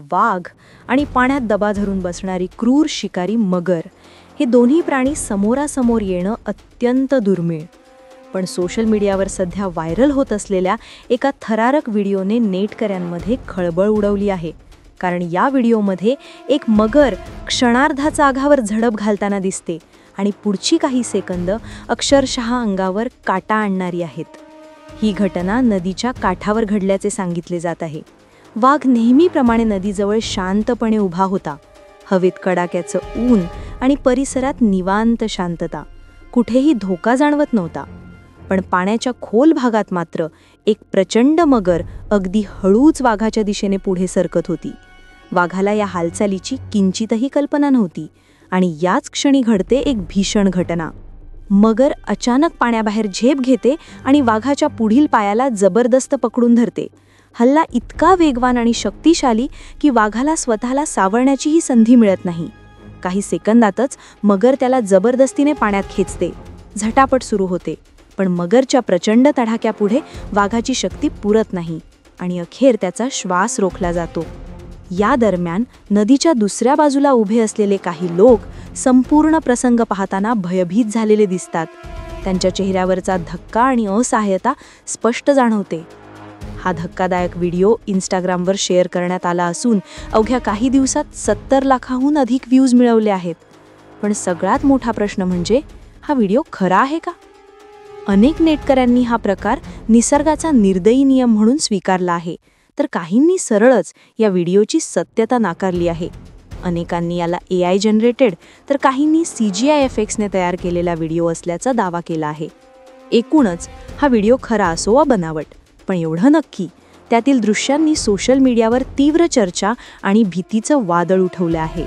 वाघ आणि पाण्यात दबा धरून बसणारी क्रूर शिकारी मगर हे दोन्ही प्राणी समोरासमोर येणं अत्यंत दुर्मिळ. पण सोशल मीडियावर सध्या व्हायरल होत असलेल्या एका थरारक व्हिडिओने नेटकऱ्यांमध्ये खळबळ उडवली आहे. कारण या व्हिडिओमध्ये एक मगर क्षणार्धाचा आघावर झडप घालताना दिसते आणि पुढची काही सेकंद अक्षरशः अंगावर काटा आणणारी आहेत. ही घटना नदीच्या काठावर घडल्याचे सांगितले जात आहे. वाघ नेहमीप्रमाणे नदीजवळ शांतपणे उभा होता. हवेत कडाक्याचं ऊन आणि परिसरात निवांत शांतता. कुठेही धोका जाणवत नव्हता. पण पाण्याच्या खोल भागात मात्र एक प्रचंड मगर अगदी हळूच वाघाच्या दिशेने पुढे सरकत होती. वाघाला या हालचालीची किंचितही कल्पना नव्हती आणि याच क्षणी घडते एक भीषण घटना. मगर अचानक पाण्याबाहेर झेप घेते आणि वाघाच्या पुढील पायाला जबरदस्त पकडून धरते. हल्ला इतका वेगवान आणि शक्तिशाली की वाघाला स्वतःला सावरण्याचीही संधी मिळत नाही. काही सेकंदातच मगर त्याला जबरदस्तीने पाण्यात खेचते. झटापट सुरू होते, पण मगरच्या प्रचंड तडाख्यापुढे वाघाची शक्ती पुरत नाही आणि अखेर त्याचा श्वास रोखला जातो. या दरम्यान नदीच्या दुसऱ्या बाजूला उभे असलेले काही लोक संपूर्ण प्रसंग पाहताना भयभीत झालेले दिसतात. त्यांच्या चेहऱ्यावरचा धक्का आणि असहाय्यता स्पष्ट जाणवते. हा धक्कादायक व्हिडिओ इंस्टाग्रामवर शेअर करण्यात आला असून अवघ्या काही दिवसात 70 लाखाहून अधिक व्ह्यूज मिळवले आहेत. पण सगळ्यात मोठा प्रश्न म्हणजे हा व्हिडिओ खरा आहे का? अनेक नेटकऱ्यांनी हा प्रकार निसर्गाचा निर्दयी नियम म्हणून स्वीकारला आहे, तर काहींनी सरळच या व्हिडिओची सत्यता नाकारली आहे. अनेकांनी याला AI जनरेटेड तर काहींनी CGI एफेक्ट्सने तयार केलेला व्हिडिओ असल्याचा दावा केला आहे. एकूणच हा व्हिडिओ खरा असो वा बनावट, पण एवढं नक्की त्यातील दृश्यांनी सोशल मीडियावर तीव्र चर्चा आणि भीतीचं वादळ उठवलं आहे.